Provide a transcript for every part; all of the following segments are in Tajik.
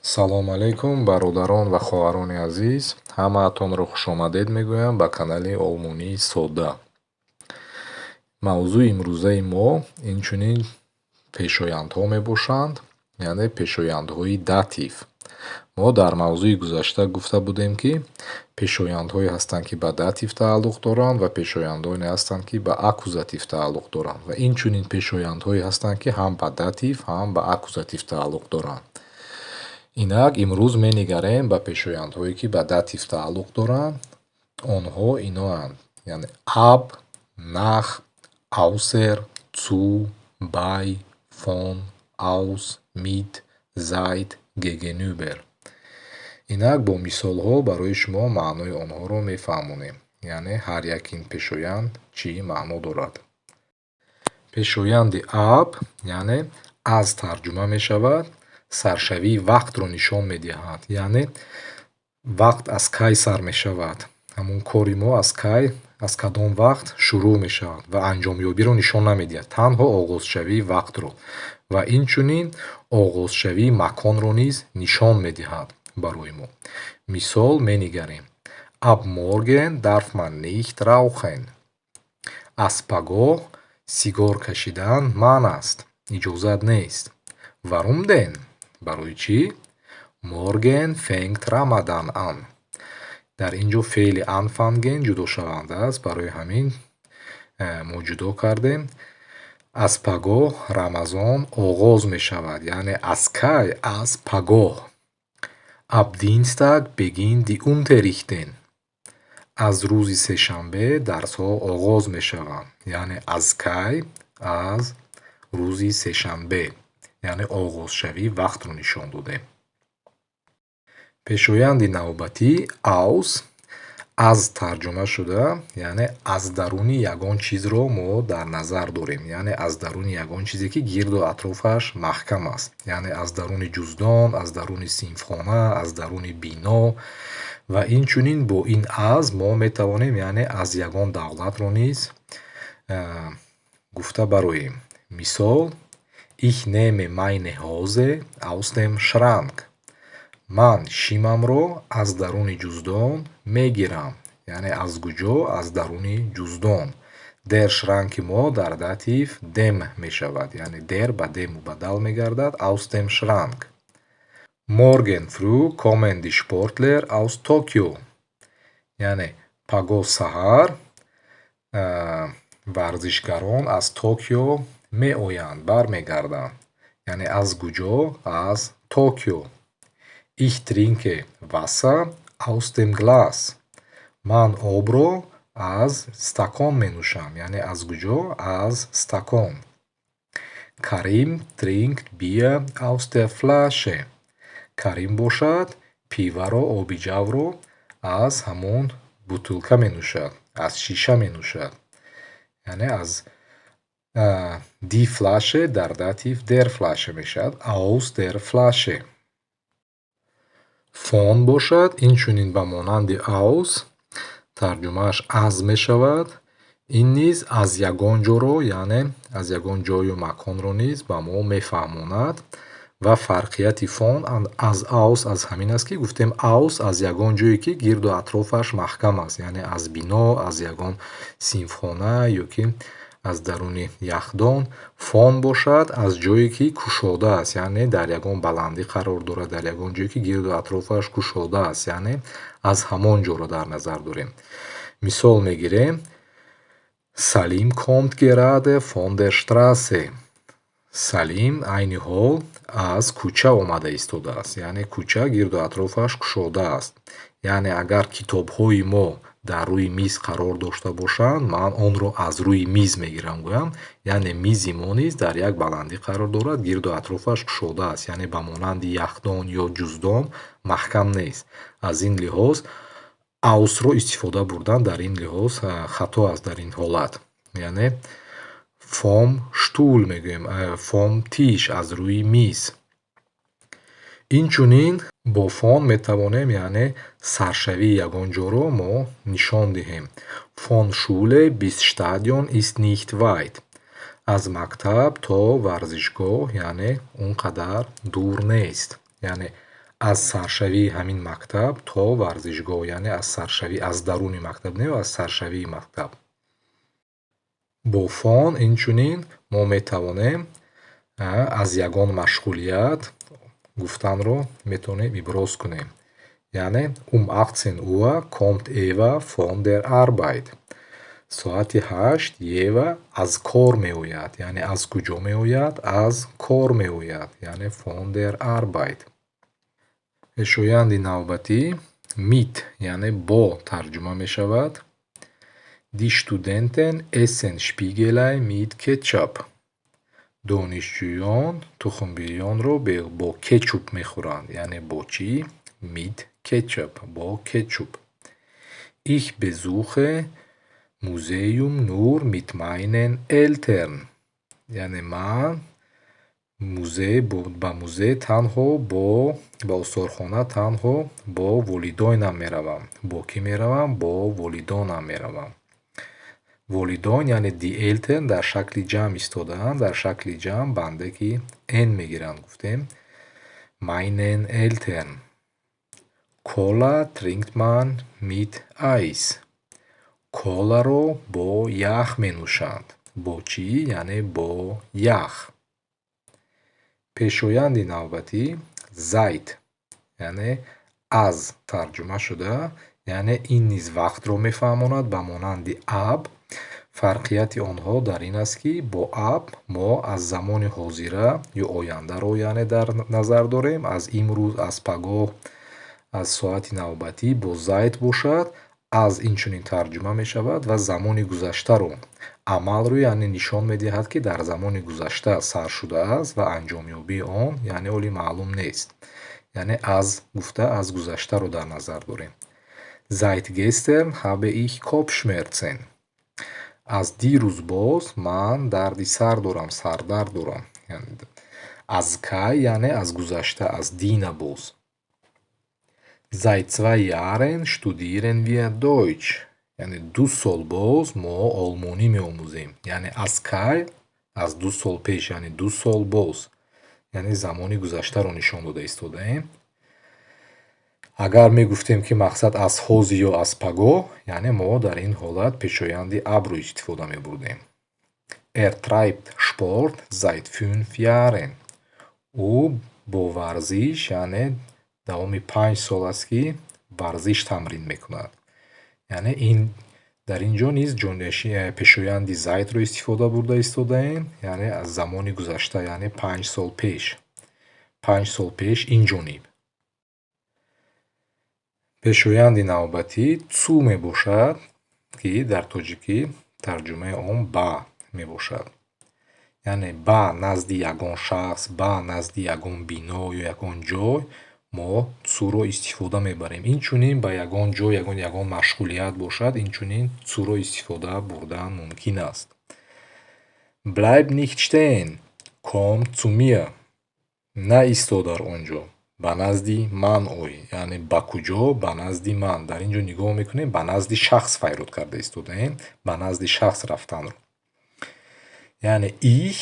салом алейкум бародарон ва хоҳарони азиз, ҳамаатонро хушомадед мегӯям ба канали Олмонии содда. мавзӯи имрӯзаи мо инчунин пешояндҳо мебошанд, яъне пешояндҳои датив. мо дар мавзӯи гузашта гуфта будем, ки пешояндҳое ҳастанд, ки ба датив тааллуқ доранд ва пешояндҳое ҳастанд, ки ба аккузатив тааллуқ доранд ва инчунин пешояндҳое ҳастанд, ки ҳам ба датив, ҳам ба аккузатив тааллуқ доранд. инак имрӯз менигарем ба пешояндҳое, ки ба датив тааллуқ доранд. онҳо иноанд, яъне аб, нах, аусер, цу, бай, фон, аус, мит, зайд, гегенюбер. инак бо мисолҳо барои шумо маънои онҳоро мефаҳмонем, яъне ҳар якин пешоянд чӣ маъно дорад. пешоянди аб, яъне аз тарҷума мешавад, саршавии вақтро нишон медиҳад, яъне вақт аз кай сар мешавад, ҳамун кори мо аз кадом вақт шурӯъ мешавад ва анҷомёбиро нишон намедиҳад, танҳо оғозшавии вақтро ва инчунин оғозшавии маконро низ нишон медиҳад барои мо. мисол менигарем: аб морген дарф ман нихт раухен. аз пагоҳ сигор кашидан манъ аст, иҷозат нест. варум ден? барои чӣ? морген фенгт рамадан ан. дар ин ҷо феъли анфанген ҷудошаванда аст, барои ҳамин мо ҷудо кардем. аз пагоҳ рамазон оғоз мешавад, яъне аз кай? аз пагоҳ. аб динстаг бегинт ди унтеррихтен. аз рӯзи сешанбе дарсҳо оғоз мешаванд, яъне аз кай? аз рӯзи сешанбе, яъне оғозшавии вақтро нишон додем. пешоянди навбатӣ аус аз тарҷума шуда, яъне аз даруни ягон чизро мо дар назар дорем, яъне аз даруни ягон чизе, ки гирду атрофаш маҳкам аст, яъне аз даруни ҷуздон, аз даруни синфхона, аз даруни бино ва инчунин бо ин аз мо метавонем, яъне аз ягон давлатро низ гуфта бароем. мисол: их нehme meine Hose aus dem Schrank. ман шимамро аз даруни ҷуздон мегирам, яъне аз куҷо? аз даруни ҷуздон. дер шранки мо дар датив dem мешавад, яъне дер ба demu бадал мегардад, aus dem Schrank. morgen früh kommen die Sportler aus Tokio. яъне пагоҳ саҳар варзишгарон аз Токио меоянд, бармегарданд, яъне аз куҷо? аз Токио. ich trinke Wasser aus dem Glas. ман обро аз стакон менӯшам, яъне аз куҷо? аз стакон. Карим trinkt Bier aus der Flasche. карим бошад пиваро, обиҷавро аз ҳамон бутулка менӯшад, аз шиша менӯшад, яъне аз die Flasche дар датив der Flasche мешавад, aus der Flasche. фон бошад инчунин ба монанди aus, тарҷумааш аз мешавад. ин низ аз ягон ҷоро, яъне аз ягон ҷою маконро низ ба мо мефаҳмонад ва фарқияти фон аз aus аз ҳамин аст, ки гуфтем aus аз ягон ҷое, ки гирду атрофаш маҳкам аст, яъне аз бино, аз ягон синфхона ё ки аз даруни яхдон. фон бошад аз ҷое, ки кушода аст, яъне дар ягон баландӣ қарор дорад, дар ягон ҷое, ки гирду атрофаш кушода аст, яъне аз ҳамон ҷоро дар назар дорем. мисол мегирем: Салим kommt gerade von der Straße. салим айни ҳол аз кӯча омада истодааст, яъне кӯча гирду атрофаш кушода аст. яъне агар китобҳои мо дар рӯи миз қарор дошта бошанд, ман онро аз рӯи миз мегирам, гӯям, яъне мизи мо низ дар як баландӣ қарор дорад, гирду атрофаш кушода аст, яъне ба монанди яхдон ё ҷуздон маҳкам нест. аз ин лиҳоз ausро истифода бурдан дар ин лиҳоз хато аст дар ин ҳолат, яъне vom Stuhl мегӯем, vom Tisch аз рӯи миз. инчунин бо фон метавонем, яъне саршавии ягон ҷоро мо нишон диҳем. Von Schule bis Stadion ist nicht weit. аз мактаб то варзишгоҳ, яъне он қадар дур нест, яъне аз саршавии ҳамин мактаб то варзишгоҳ, яъне аз саршавӣ аз даруни мактаб не аз саршавии мактаб. Бо фон инчунин мо метавонем аз ягон машғулият гуфтанро метавонем иброз кунем. Яъне 18 Uhr kommt Eva von der Arbeit. Соати 8 Ева аз кор меояд. Яъне аз куҷо меояд? Аз кор меояд. Яъне von der Arbeit. пешоянди навбатӣ mit яъне бо тарҷума мешавад. Die Studenten essen Spiegelei mit Ketchup. Донишҷӯён тухмбирёнро бо кетчуп мехӯранд. Яъне бо чӣ? Mit Ketchup. Бо кетчуп. Ich besuche Museum nur mit meinen Eltern. Яъне ман ба музей танҳо ба осторхона танҳо бо волидойнам меравам. Бо кӣ меравам? Бо волидонам меравам. Волидон яъне die Eltern дар шакли ҷамъ истодаанд. Дар шакли ҷамъ банде ки n мегиранд гуфтем meinen Eltern. Cola trinkt man mit Eis. Коларо бо ях менӯшанд. Бо чӣ? Яъне бо ях. пешоянди навбатӣ seit яъне аз тарҷума шуда, яъне ин низ вақтро мефаҳмонад ба монанди аб. фарқияти онҳо дар ин аст ки бо аб мо аз замони ҳозира ё ояндаро яъне дар назар дорем. Аз имрӯз, аз пагоҳ, аз соати навбатӣ бо seit бошад аз инчунин тарҷума мешавад ва замони гузаштаро амалро яъне нишон медиҳад ки дар замони гузашта сар шудааст ва анҷомёбии он яъне оли маълум нест. Яъне аз гуфта аз гузаштаро дар назар дорем. Seit gestern habe ich Kopfschmerzen. аз дирӯз боз ман дарди сар дорам, сардард дорам. аз кай яъне аз гузашта, аз дина боз. Seit 2 Jahren studieren wir Deutsch. Яъне 2 сол боз мо олмонӣ меомӯзем. Яъне аз кай? Аз 2 сол пеш, яъне 2 сол боз. яъне замони гузаштаро нишон дода истодаем. агар мегуфтем ки мақсад аз ҳозир ё аз пагоҳ, яъне мо дар ин ҳолат пешоянди абро истифода мебурдем. Treibt Sport seit 5 Jahren. ӯ бо варзиш яъне давоми 5 сол аст ки варзиш тамрин мекунад. яъне ин дар ин ҷо низ пешоянди zeitро истифода бурда истодаем. яъне аз замони гузашта, яъне 5 сол пеш. 5 сол пеш инҷониб. пешоянди навбатӣ цу мебошад ки дар тоҷикӣ тарҷумаи он ба мебошад. яъне ба назди ягон шахс, ба назди ягон бино ё ягон ҷой мо цуро истифода мебарем. инчунин ба ягон ҷой ягон машғулият бошад, инчунин цуро истифода бурдан мумкин аст. Bleib nicht stehen, komm zu mir. наисто дар он ҷо, ба назди ман ой. яъне ба куҷо? Ба назди ман. дар ин ҷо нигоҳ мекунем ба назди шахс файрод карда истодаем. ба назди шахс рафтанро. яъне ich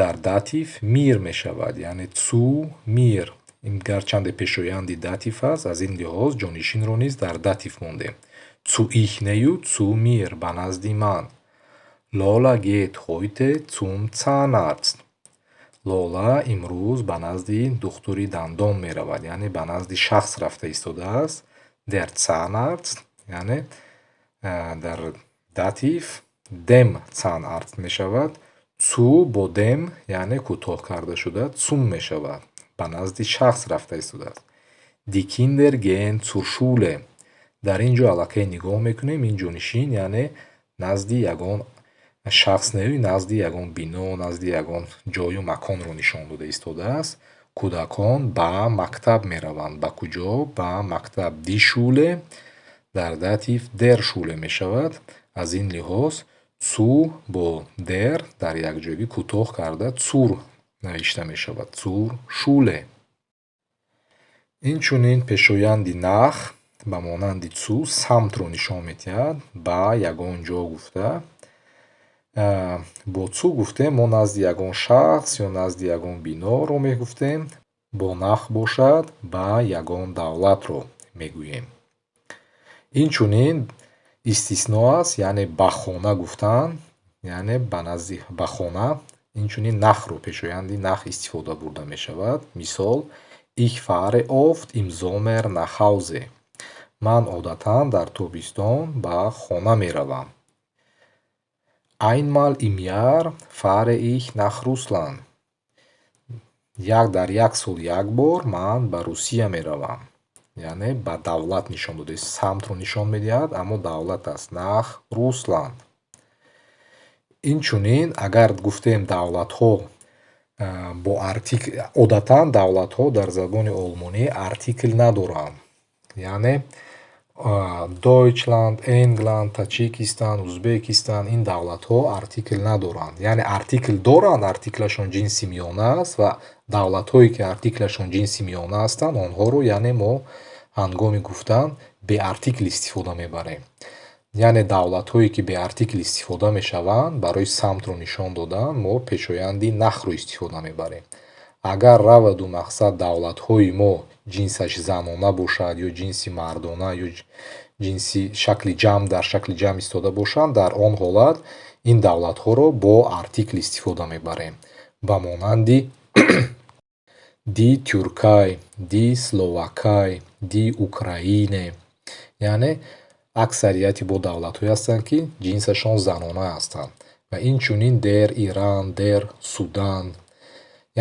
дар датив mir мешавад. яъне zu mir. ин гарчанде пешоянди датив аст, аз ин лиҳоз ҷонишинро низ дар датив мондем. Zu ich neyu zu mir. ба назди ман. Lola geht heute zum Zahnarzt. Лола имрӯз ба назди духтури дандон меравад. яъне ба назди шахс рафта истодааст. Der Zahnarzt яъне дар датив dem Zahnarzt мешавад. Zu бо dem яъне кӯтоҳ карда шуда zum мешавад. ба назди шахс рафта истодааст. Die Kinder gehen zur Schule. дар ин ҷо аллакай нигоҳ мекунем ин ҷонишин яъне назди ягон шахс неви назди ягон бино, назди ягон ҷою маконро нишон дода истодааст. кӯдакон ба мактаб мераванд. ба куҷо? Ба мактаб. Die Schule дар датив der Schule мешавад. аз ин лиҳоз zu бо der дар якҷоягӣ кӯтоҳ карда zur навишта мешавад. zur Schule. инчунин пешоянди nach ба монанди zu самтро нишон медиҳад. ба ягон ҷо гуфта бо цу гуфтем мо назди ягон шахс ё назди ягон биноро мегуфтем. бо нах бошад ба ягон давлатро мегӯем. Инчунин истисно аст, яъне ба хона гуфтан, яъне ба назди ба хона, инчунин нахро пешоянди нах истифода бурда мешавад. Мисол: Ich fahre oft im Sommer nach Hause. Ман одатан дар тобистон ба хона меравам. Einmal im Jahr fahre ich nach Russland. Дар як сол як бор ман ба Русия меравам. Яъне ба давлат нишон додаст. Самтро нишон медиҳад, аммо давлат аст. Nach Russland. Инчунин агар гуфтем давлатҳо бо артикл, одатан давлатҳо дар забони олмонӣ артикл надоранд. Яъне Дойчланд, Энгланд, Таҷикистан, Узбекистан, ин давлатҳо артикл надоранд. Яъне артикл доранд, артиклашон ҷинси миёна аст ва давлатҳое ки артиклашон ҷинси миёна ҳастанд, онҳоро яъне мо ҳангоми гуфтан беартикл истифода мебарем. Яъне давлатҳое ки беартикл истифода мешаванд, барои самтро нишон додан мо пешоянди нахро истифода мебарем. Агар раваду мақсад давлатҳои мо ҷинсаш занона бошад ё ҷинси мардона ё ҷинси шакли ҷамъ, дар шакли ҷамъ истода бошанд, дар он ҳолат ин давлатҳоро бо артикл истифода мебарем. Ба монанди Die Türkei, Die Slowakei, Die Ukraine. Яъне аксарияти бо давлатҳое ҳастанд ки ҷинсашон занона ҳастанд. Ва инчунин Der Иран, Der Судан.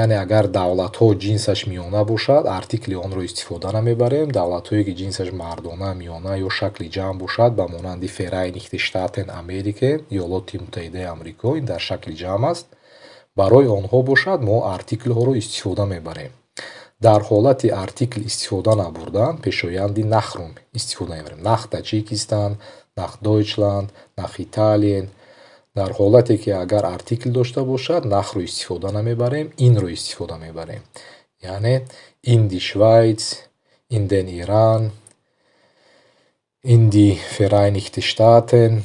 Яъне агар давлатҳо ҷинсаш миёна бошад, артикли онро истифода намебарем. Давлатҳое ки ҷинсаш мардона, миёна ё шакли ҷамъ бошад, ба монанди Vereinigte Staaten Amerika, Иёлоти Муттаҳидаи Амрико, ин дар шакли ҷамъ аст. Барои онҳо бошад, мо артиклҳоро истифода мебарем. Дар ҳолати артикл истифода набурдан, пешоянди нахро истифода мебарем. Nach Таҷикистан, Nach Дойчланд, Nach Италия. Дар ҳолате ки агар артикл дошта бошад, нахро истифода намебарем, инро истифода мебарем. Яъне in die Schweiz, in den Iran, in die Vereinigte Staaten.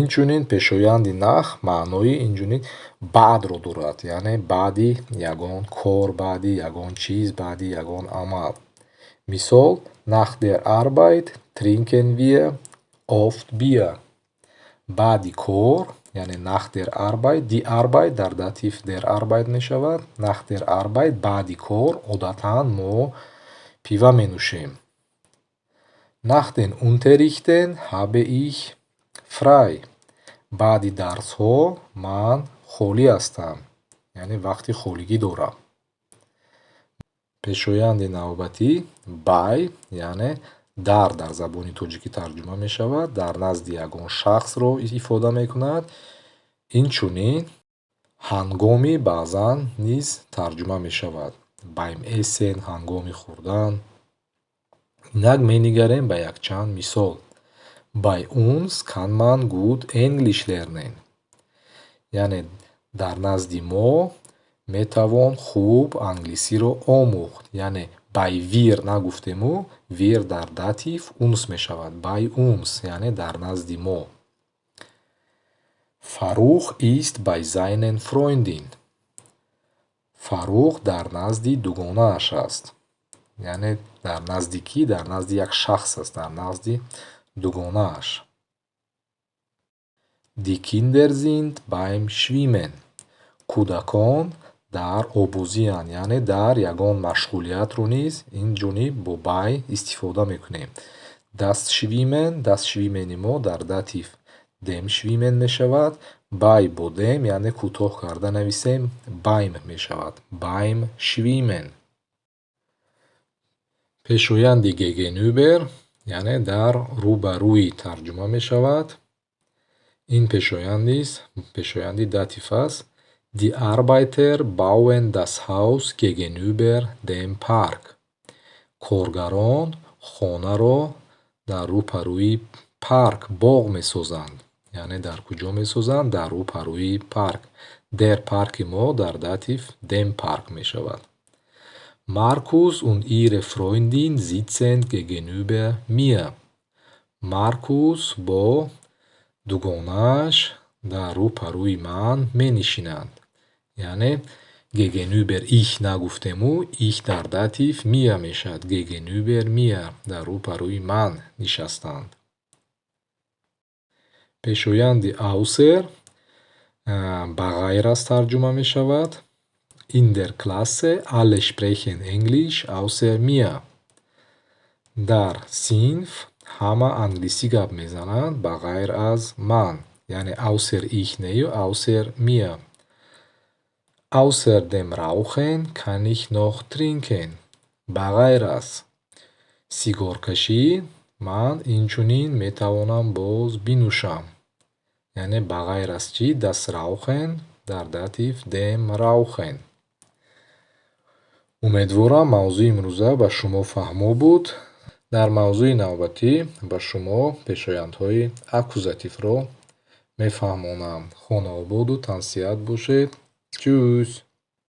Инчунин пешоянди нах маънои инчунин баъдро дорад, яъне баъди ягон кор, баъди ягон чиз, баъди ягон амал. Мисол: Nach der Arbeit trinken wir oft Bier. Баъди кор, яъне nach der Arbeit, die Arbeit дар датив der Arbeit мешавад. Nach der Arbeit, баъди кор, одатан мо пива менӯшем. Nach den Unterrichten habe ich frei. Баъди дарсҳо ман холӣ ҳастам, яъне вақти холигӣ дорам. Пешоянди навбатӣ bei, яъне дар забони тоҷикӣ тарҷума мешавад, дар назди ягон шахсро ифода мекунад. Инчунин ҳангоми баъзан низ тарҷума мешавад. Beim Essen, ҳангоми хӯрдан. Инак менигарем ба якчанд мисол. Bei uns kann man gut Englisch lernen. Яъне дар назди мо метавон хуб англисиро омӯхт. Яъне bei wir нагуфтему, wir дар датив uns мешавад. Bei uns, яъне дар назди мо. Фарух ist bei seinen Freundin. Фарух дар назди дугонааш аст. Яъне дар назди кӣ? Дар назди як шахс аст, дар назди дугонааш. Die Kinder sind beim Schwimmen. Кӯдакон дар обозиянд, яъне дар ягон машғулиятро низ ин ҷониб бо bei истифода мекунем. Das Schwimmen мо дар датив dem Schwimmen мешавад. Bei бо dem, яъне кӯтоҳ карда нависем, beim мешавад. Beim Schwimmen. Пешоянди gegenüber, яъне дар рӯбарӯи тарҷума мешавад. Ин пешоянди датив аст. Die Arbeiter bauen das Haus gegenüber dem Park. Коргарон хонаро дар рӯпарӯи парк, боғ месозанд. Яъне дар куҷо месозанд? Дар рӯпарӯи парк. Der парки мо дар датив dem Park мешавад. Markus und ihre Freundin sitzen gegenüber mir. Маркус бо дугонааш дар рӯпарӯи ман менишинанд. Яъне gegenüber ich нагуфтему, ich дар датив mir мешавад. Gegenüber mir, дар рӯбарӯи ман нишастанд. Пешоянди außer ба ғайр аст тарҷума мешавад. In der Klasse alle sprechen Englisch außer mir. Дар синф ҳама англисӣ гап мезананд ба ғайр аз ман. Яъне außer ich neю außer mir. Außer dem Rauchen kann ich noch trinken. Ба ғайр аз сигаркашӣ ман инчунин метавонам боз бинӯшам. Яъне ба ғайр аз чӣ? Das Rauchen дар датив dem Rauchen. Умедворам мавзӯи имрӯза ба шумо фаҳмо буд. Дар мавзӯи навбатӣ ба шумо пешояндҳои аккузативро мефаҳмонам. Хона ободу тансиҳат бошед. Чус!